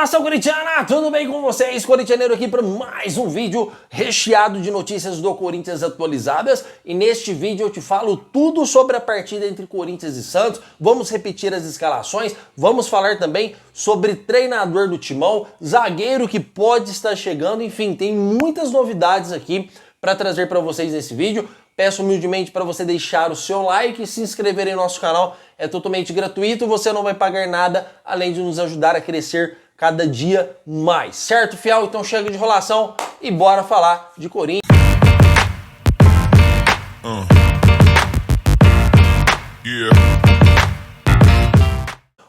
Nação corintiana, tudo bem com vocês? Corintianeiro aqui para mais um vídeo recheado de notícias do Corinthians atualizadas. E neste vídeo eu te falo tudo sobre a partida entre Corinthians e Santos. Vamos repetir as escalações, vamos falar também sobre treinador do Timão, zagueiro que pode estar chegando, enfim, tem muitas novidades aqui para trazer para vocês nesse vídeo. Peço humildemente para você deixar o seu like e se inscrever em nosso canal, é totalmente gratuito, você não vai pagar nada, além de nos ajudar a crescer cada dia mais, certo, fiel? Então chega de enrolação e bora falar de Corinthians.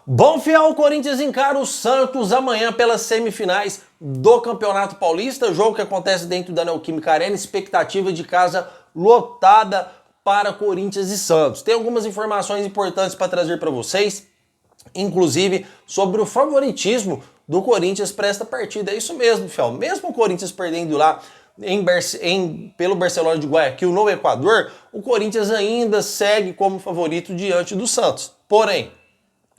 Bom, fiel, o Corinthians encara o Santos amanhã pelas semifinais do Campeonato Paulista, jogo que acontece dentro da Neoquímica Arena, expectativa de casa lotada para Corinthians e Santos. Tem algumas informações importantes para trazer para vocês, inclusive sobre o favoritismo do Corinthians para esta partida. É isso mesmo, fiel. Mesmo o Corinthians perdendo lá pelo Barcelona de Guayaquil no Equador, o Corinthians ainda segue como favorito diante do Santos. Porém,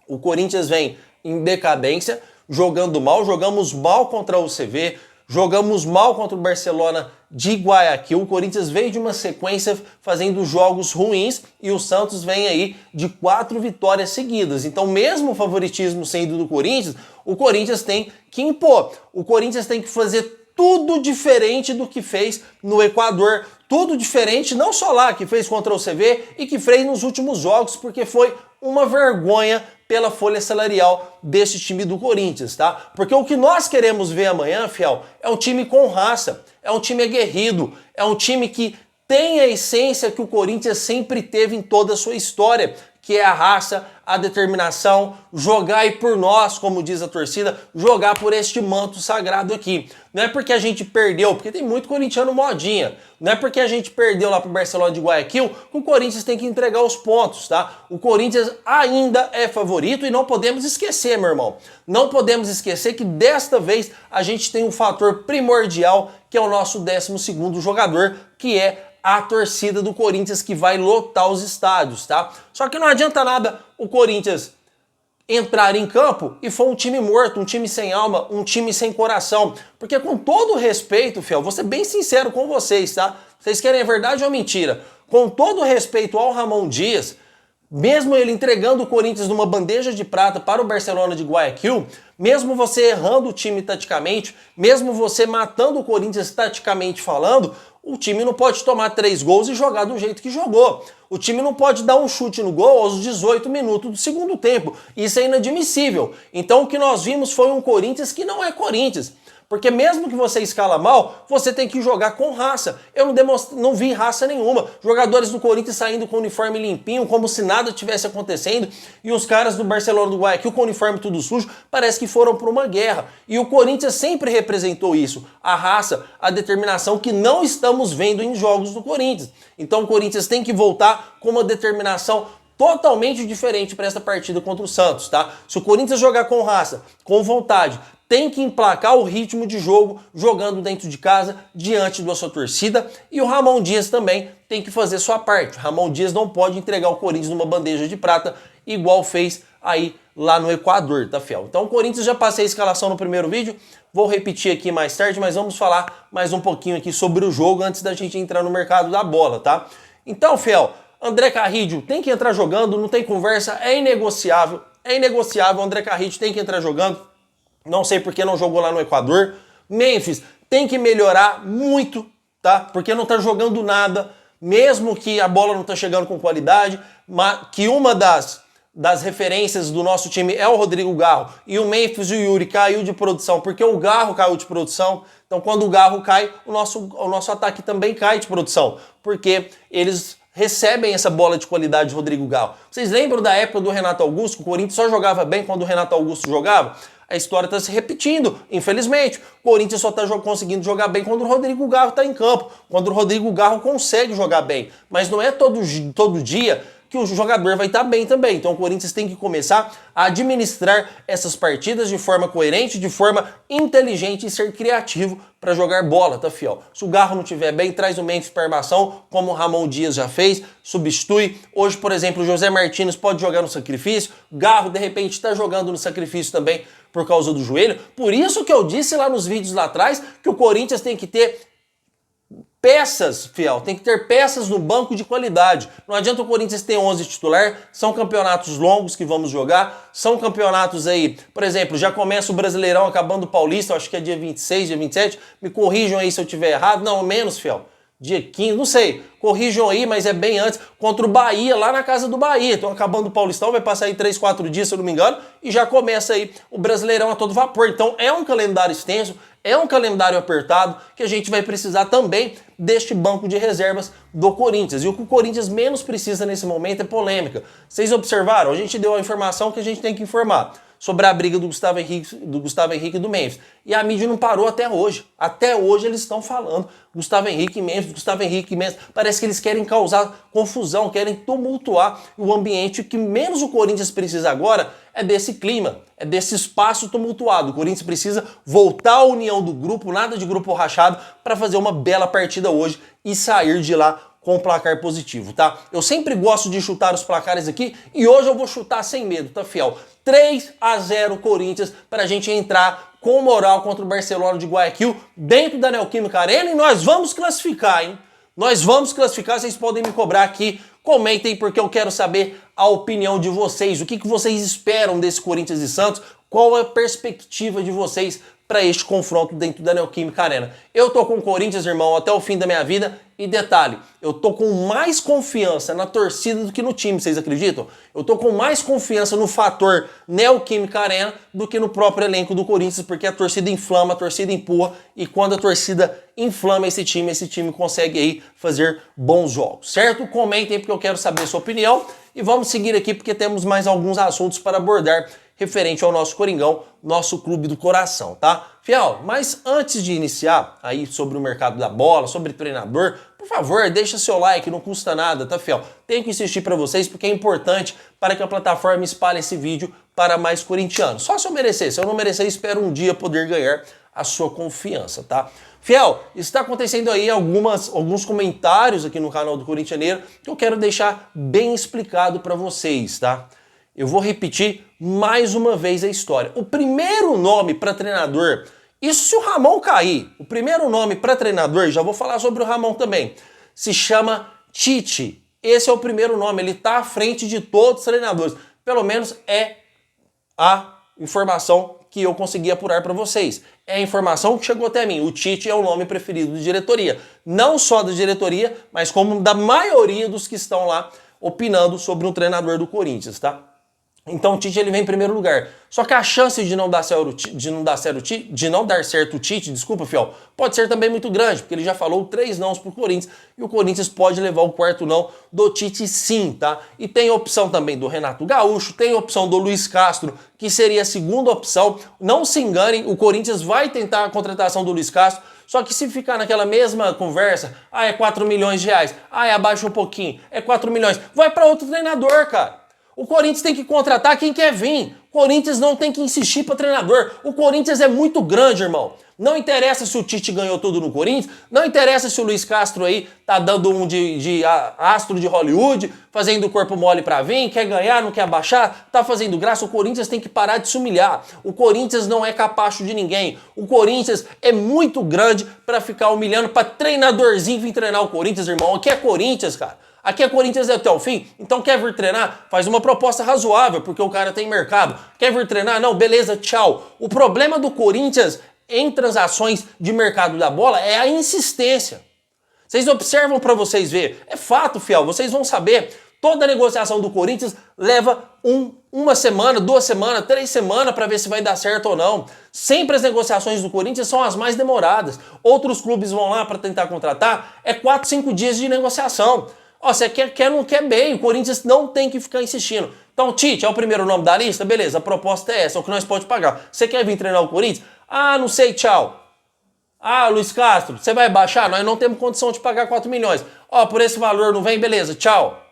o Corinthians vem em decadência, jogando mal, jogamos mal contra o CV, jogamos mal contra o Barcelona de Guayaquil. O Corinthians veio de uma sequência fazendo jogos ruins e o Santos vem aí de 4 vitórias seguidas. Então, mesmo o favoritismo sendo do Corinthians, o Corinthians tem que impor. O Corinthians tem que fazer tudo diferente do que fez no Equador. Tudo diferente, não só lá que fez contra o CV e que fez nos últimos jogos, porque foi uma vergonha pela folha salarial desse time do Corinthians, tá? Porque o que nós queremos ver amanhã, fiel, é um time com raça, é um time aguerrido, é um time que tem a essência que o Corinthians sempre teve em toda a sua história, que é a raça, a determinação, jogar aí por nós, como diz a torcida, jogar por este manto sagrado aqui. Não é porque a gente perdeu, porque tem muito corintiano modinha, não é porque a gente perdeu lá pro Barcelona de Guayaquil que o Corinthians tem que entregar os pontos, tá? O Corinthians ainda é favorito e não podemos esquecer, meu irmão, não podemos esquecer que desta vez a gente tem um fator primordial, que é o nosso 12º jogador, que é a torcida do Corinthians, que vai lotar os estádios, tá? Só que não adianta nada o Corinthians entrar em campo e for um time morto, um time sem alma, um time sem coração. Porque com todo respeito, fiel, vou ser bem sincero com vocês, tá? Vocês querem a verdade ou a mentira? Com todo respeito ao Ramon Dias, mesmo ele entregando o Corinthians numa bandeja de prata para o Barcelona de Guayaquil, mesmo você errando o time taticamente, mesmo você matando o Corinthians taticamente falando, o time não pode tomar 3 gols e jogar do jeito que jogou. O time não pode dar um chute no gol aos 18 minutos do segundo tempo. Isso é inadmissível. Então o que nós vimos foi um Corinthians que não é Corinthians. Porque mesmo que você escala mal, você tem que jogar com raça. Eu não vi raça nenhuma. Jogadores do Corinthians saindo com o uniforme limpinho, como se nada tivesse acontecendo. E os caras do Barcelona do Guayaquil com o uniforme tudo sujo, parece que foram para uma guerra. E o Corinthians sempre representou isso. A raça, a determinação que não estamos vendo em jogos do Corinthians. Então o Corinthians tem que voltar com uma determinação totalmente diferente para essa partida contra o Santos, tá? Se o Corinthians jogar com raça, com vontade, tem que emplacar o ritmo de jogo jogando dentro de casa, diante da sua torcida, e o Ramon Dias também tem que fazer sua parte. O Ramon Dias não pode entregar o Corinthians numa bandeja de prata, igual fez aí lá no Equador, tá, fiel? Então o Corinthians, já passei a escalação no primeiro vídeo, vou repetir aqui mais tarde, mas vamos falar mais um pouquinho aqui sobre o jogo antes da gente entrar no mercado da bola, tá? Então, fiel, André Carrillo tem que entrar jogando, não tem conversa, é inegociável, o André Carrillo tem que entrar jogando. Não sei porque não jogou lá no Equador. Memphis tem que melhorar muito, tá? Porque não tá jogando nada, mesmo que a bola não tá chegando com qualidade, mas que uma das referências do nosso time é o Rodrigo Garro, e o Memphis e o Yuri caiu de produção, porque o Garro caiu de produção. Então quando o Garro cai, o nosso ataque também cai de produção, porque eles recebem essa bola de qualidade de Rodrigo Garro. Vocês lembram da época do Renato Augusto, que o Corinthians só jogava bem quando o Renato Augusto jogava? A história está se repetindo, infelizmente. O Corinthians só está conseguindo jogar bem quando o Rodrigo Garro está em campo, quando o Rodrigo Garro consegue jogar bem. Mas não é todo dia que o jogador vai estar bem também. Então o Corinthians tem que começar a administrar essas partidas de forma coerente, de forma inteligente e ser criativo para jogar bola, tá, fiel? Se o Garro não estiver bem, traz o Memphis para armação, como o Ramon Dias já fez, substitui. Hoje, por exemplo, o José Martínez pode jogar no sacrifício, Garro, de repente, está jogando no sacrifício também por causa do joelho. Por isso que eu disse lá nos vídeos lá atrás que o Corinthians tem que ter peças, fiel, tem que ter peças no banco de qualidade. Não adianta o Corinthians ter 11 titular, são campeonatos longos que vamos jogar, são campeonatos aí, por exemplo, já começa o Brasileirão acabando o Paulista, eu acho que é dia 26, dia 27, me corrijam aí se eu tiver errado, não, menos, fiel. Dia 15, não sei, corrijam aí, mas é bem antes, contra o Bahia, lá na casa do Bahia. Então, acabando o Paulistão, vai passar aí 3, 4 dias, se eu não me engano, e já começa aí o Brasileirão a todo vapor. Então, é um calendário extenso, é um calendário apertado, que a gente vai precisar também deste banco de reservas do Corinthians. E o que o Corinthians menos precisa nesse momento é polêmica. Vocês observaram? A gente deu a informação que a gente tem que informar sobre a briga do Gustavo Henrique e do Memphis. E a mídia não parou até hoje. Até hoje eles estão falando Gustavo Henrique e Memphis, Gustavo Henrique e Memphis. Parece que eles querem causar confusão, querem tumultuar o ambiente. O que menos o Corinthians precisa agora é desse clima, é desse espaço tumultuado. O Corinthians precisa voltar à união do grupo, nada de grupo rachado, para fazer uma bela partida hoje e sair de lá com um placar positivo, tá? Eu sempre gosto de chutar os placares aqui e hoje eu vou chutar sem medo, tá, fiel? 3-0 Corinthians para a gente entrar com moral contra o Barcelona de Guayaquil dentro da Neoquímica Arena e nós vamos classificar, hein? Nós vamos classificar, vocês podem me cobrar aqui, comentem porque eu quero saber a opinião de vocês, o que vocês esperam desse Corinthians e Santos, qual é a perspectiva de vocês para este confronto dentro da Neoquímica Arena. Eu tô com o Corinthians, irmão, até o fim da minha vida. E detalhe, eu tô com mais confiança na torcida do que no time, vocês acreditam? Eu tô com mais confiança no fator Neoquímica Arena do que no próprio elenco do Corinthians, porque a torcida inflama, a torcida empurra, e quando a torcida inflama esse time consegue aí fazer bons jogos, certo? Comentem porque eu quero saber a sua opinião e vamos seguir aqui porque temos mais alguns assuntos para abordar referente ao nosso Coringão, nosso clube do coração, tá? Fiel, mas antes de iniciar aí sobre o mercado da bola, sobre treinador, por favor, deixa seu like, não custa nada, tá, fiel? Tenho que insistir para vocês porque é importante para que a plataforma espalhe esse vídeo para mais corintianos. Só se eu merecer, se eu não merecer, espero um dia poder ganhar a sua confiança, tá? Fiel, está acontecendo aí alguns comentários aqui no canal do Corintianeiro que eu quero deixar bem explicado para vocês, tá? Eu vou repetir mais uma vez a história. O primeiro nome para treinador, isso se o Ramon cair, o primeiro nome para treinador, já vou falar sobre o Ramon também, se chama Tite. Esse é o primeiro nome, ele está à frente de todos os treinadores. Pelo menos é a informação que eu consegui apurar para vocês. É a informação que chegou até mim. O Tite é o nome preferido de diretoria. Não só da diretoria, mas como da maioria dos que estão lá opinando sobre um treinador do Corinthians, tá? Então o Tite ele vem em primeiro lugar. Só que a chance de não dar certo o Tite, desculpa, fiel, pode ser também muito grande, porque ele já falou 3 nãos pro Corinthians e o Corinthians pode levar o 4º não do Tite sim, tá? E tem a opção também do Renato Gaúcho, tem a opção do Luiz Castro, que seria a segunda opção. Não se enganem, o Corinthians vai tentar a contratação do Luiz Castro, só que se ficar naquela mesma conversa, é 4 milhões de reais, é abaixa um pouquinho, é 4 milhões, vai para outro treinador, cara. O Corinthians tem que contratar quem quer vir. O Corinthians não tem que insistir para treinador. O Corinthians é muito grande, irmão. Não interessa se o Tite ganhou tudo no Corinthians, não interessa se o Luiz Castro aí tá dando um de astro de Hollywood, fazendo o corpo mole para vir, quer ganhar, não quer abaixar, tá fazendo graça. O Corinthians tem que parar de se humilhar. O Corinthians não é capacho de ninguém. O Corinthians é muito grande para ficar humilhando para treinadorzinho vir treinar o Corinthians, irmão. Aqui é Corinthians, cara. Aqui é Corinthians até o fim, então quer vir treinar? Faz uma proposta razoável, porque o cara tem mercado. Quer vir treinar? Não, beleza, tchau. O problema do Corinthians em transações de mercado da bola é a insistência. Vocês observam para vocês ver. É fato, fiel, vocês vão saber. Toda negociação do Corinthians leva uma semana, 2 semanas, 3 semanas para ver se vai dar certo ou não. Sempre as negociações do Corinthians são as mais demoradas. Outros clubes vão lá para tentar contratar, é 4, 5 dias de negociação. Ó, você quer não quer bem, o Corinthians não tem que ficar insistindo. Então, Tite é o primeiro nome da lista? Beleza, a proposta é essa, é o que nós pode pagar. Você quer vir treinar o Corinthians? Ah, não sei, tchau. Ah, Luiz Castro, você vai baixar? Nós não temos condição de pagar 4 milhões. Ó, por esse valor não vem? Beleza, tchau.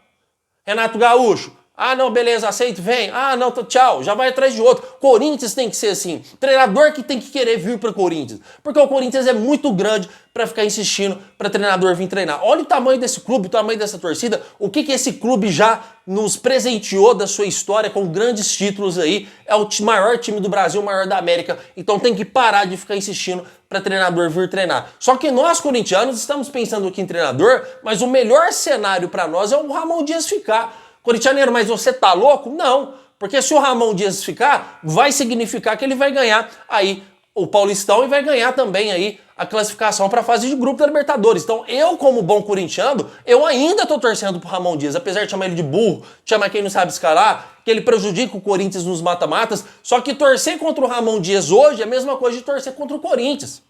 Renato Gaúcho, Ah, não, beleza, aceito, vem. Ah, não, tchau, já vai atrás de outro. Corinthians tem que ser assim. Treinador que tem que querer vir para o Corinthians. Porque o Corinthians é muito grande para ficar insistindo para treinador vir treinar. Olha o tamanho desse clube, o tamanho dessa torcida. O que esse clube já nos presenteou da sua história com grandes títulos aí. É o maior time do Brasil, o maior da América. Então tem que parar de ficar insistindo para treinador vir treinar. Só que nós, corintianos, estamos pensando aqui em treinador, mas o melhor cenário para nós é o Ramon Dias ficar. Corintianeiro, mas você tá louco? Não, porque se o Ramon Dias ficar, vai significar que ele vai ganhar aí o Paulistão e vai ganhar também aí a classificação para a fase de grupo da Libertadores. Então eu, como bom corintiano, eu ainda tô torcendo pro Ramon Dias, apesar de chamar ele de burro, de chamar quem não sabe escalar, que ele prejudica o Corinthians nos mata-matas, só que torcer contra o Ramon Dias hoje é a mesma coisa de torcer contra o Corinthians.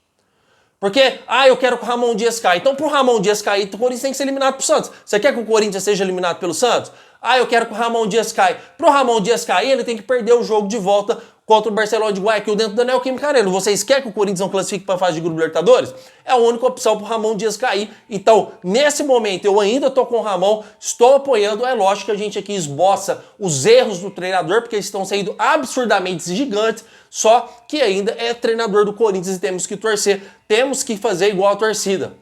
Porque, eu quero que o Ramon Dias caia. Então, pro Ramon Dias cair, o Corinthians tem que ser eliminado pro Santos. Você quer que o Corinthians seja eliminado pelo Santos? Eu quero que o Ramon Dias caia. Pro Ramon Dias cair, ele tem que perder o jogo de volta contra o Barcelona de Guayaquil dentro da Neoquímica Arena. Vocês querem que o Corinthians não classifique para a fase de grupo Libertadores? É a única opção pro Ramon Dias cair. Então, nesse momento, eu ainda tô com o Ramon, estou apoiando. É lógico que a gente aqui esboça os erros do treinador, porque eles estão sendo absurdamente gigantes, só que ainda é treinador do Corinthians e temos que torcer. Temos que fazer igual a torcida.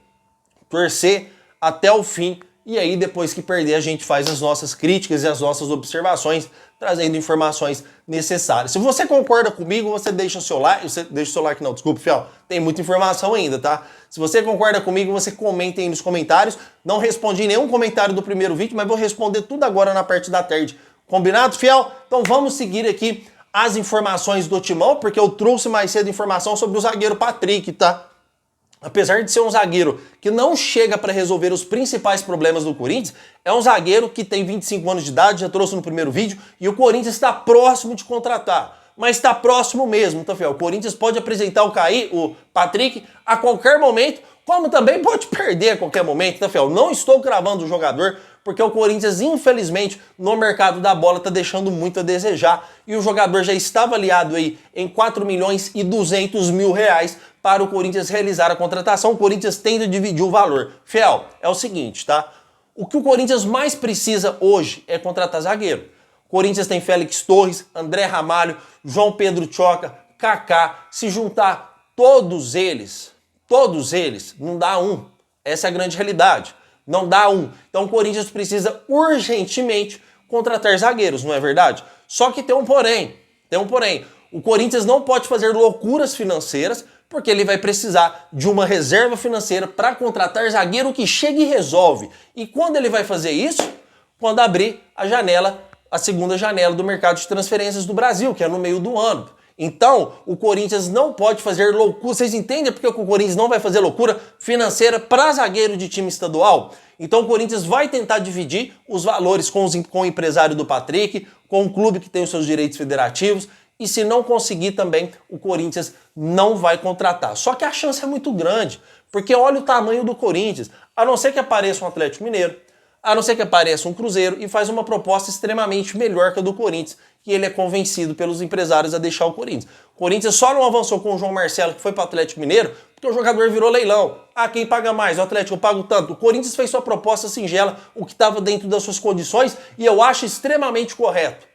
Torcer até o fim. E aí, depois que perder, a gente faz as nossas críticas e as nossas observações, trazendo informações necessárias. Se você concorda comigo, você deixa o seu like. Você deixa o seu like, não, desculpa, fiel. Tem muita informação ainda, tá? Se você concorda comigo, você comenta aí nos comentários. Não respondi nenhum comentário do primeiro vídeo, mas vou responder tudo agora na parte da tarde. Combinado, fiel? Então vamos seguir aqui as informações do Timão, porque eu trouxe mais cedo informação sobre o zagueiro Patrick, tá? Apesar de ser um zagueiro que não chega para resolver os principais problemas do Corinthians, é um zagueiro que tem 25 anos de idade, já trouxe no primeiro vídeo, e o Corinthians está próximo de contratar. Mas está próximo mesmo, tá, fiel? O Corinthians pode apresentar o Patrick a qualquer momento, como também pode perder a qualquer momento, tá, fiel? Não estou cravando o jogador, porque o Corinthians, infelizmente, no mercado da bola está deixando muito a desejar, e o jogador já está avaliado aí em 4 milhões e 200 mil reais para o Corinthians realizar a contratação. O Corinthians tenta dividir o valor. Fiel, é o seguinte, tá? O que o Corinthians mais precisa hoje é contratar zagueiro. O Corinthians tem Félix Torres, André Ramalho, João Pedro Choca, Kaká. Se juntar todos eles, não dá um. Essa é a grande realidade. Não dá um. Então o Corinthians precisa urgentemente contratar zagueiros, não é verdade? Só que tem um porém. O Corinthians não pode fazer loucuras financeiras, porque ele vai precisar de uma reserva financeira para contratar zagueiro que chega e resolve. E quando ele vai fazer isso? Quando abrir a segunda janela do mercado de transferências do Brasil, que é no meio do ano. Então, o Corinthians não pode fazer loucura. Vocês entendem por que o Corinthians não vai fazer loucura financeira para zagueiro de time estadual? Então o Corinthians vai tentar dividir os valores com o empresário do Patrick, com o clube que tem os seus direitos federativos, e se não conseguir também, o Corinthians não vai contratar. Só que a chance é muito grande, porque olha o tamanho do Corinthians. A não ser que apareça um Atlético Mineiro, a não ser que apareça um Cruzeiro e faz uma proposta extremamente melhor que a do Corinthians, e ele é convencido pelos empresários a deixar o Corinthians. O Corinthians só não avançou com o João Marcelo, que foi para o Atlético Mineiro, porque o jogador virou leilão. Quem paga mais? O Atlético, eu pago tanto. O Corinthians fez sua proposta singela, o que estava dentro das suas condições, e eu acho extremamente correto.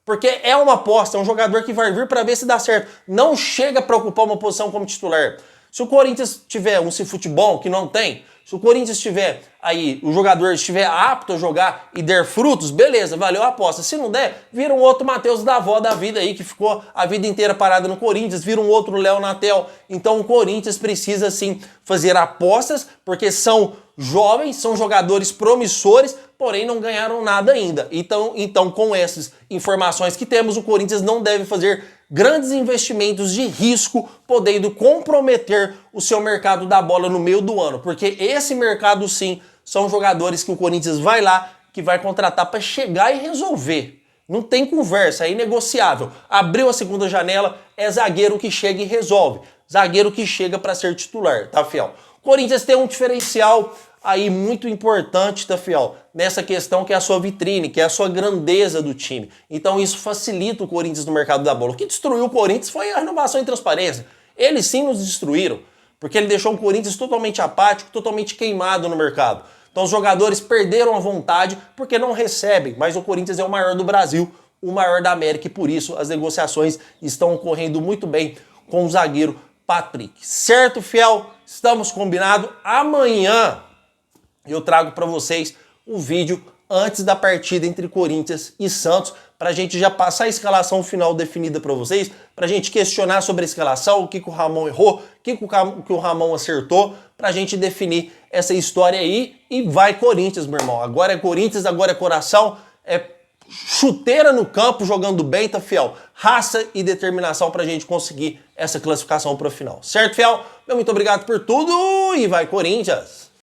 Porque é uma aposta, é um jogador que vai vir para ver se dá certo. Não chega para ocupar uma posição como titular. Se o Corinthians tiver um futebol que não tem, se o Corinthians tiver aí, o jogador estiver apto a jogar e der frutos, beleza, valeu a aposta. Se não der, vira um outro Matheus da avó da vida aí, que ficou a vida inteira parada no Corinthians, vira um outro Léo Natel. Então o Corinthians precisa sim fazer apostas, porque são jovens, são jogadores promissores, porém não ganharam nada ainda. Então com essas informações que temos, o Corinthians não deve fazer grandes investimentos de risco, podendo comprometer o seu mercado da bola no meio do ano. Porque esse mercado, sim, são jogadores que o Corinthians vai lá, que vai contratar para chegar e resolver. Não tem conversa, é inegociável. Abriu a segunda janela, é zagueiro que chega e resolve. Zagueiro que chega para ser titular, tá, fiel? O Corinthians tem um diferencial aí muito importante, tá, fiel? Nessa questão que é a sua vitrine, que é a sua grandeza do time. Então isso facilita o Corinthians no mercado da bola. O que destruiu o Corinthians foi a renovação e transparência. Eles sim nos destruíram, porque ele deixou o Corinthians totalmente apático, totalmente queimado no mercado. Então os jogadores perderam a vontade porque não recebem, mas o Corinthians é o maior do Brasil, o maior da América, e por isso as negociações estão ocorrendo muito bem com o zagueiro Patrick. Certo, fiel? Estamos combinados. Amanhã eu trago para vocês o vídeo antes da partida entre Corinthians e Santos, para a gente já passar a escalação final definida para vocês, para a gente questionar sobre a escalação, o que o Ramon errou, o que o Ramon acertou, para a gente definir essa história aí. E vai Corinthians, meu irmão. Agora é Corinthians, agora é coração, é chuteira no campo, jogando bem, tá, fiel? Raça e determinação pra gente conseguir essa classificação pro final. Certo, fiel? Meu muito obrigado por tudo e vai Corinthians!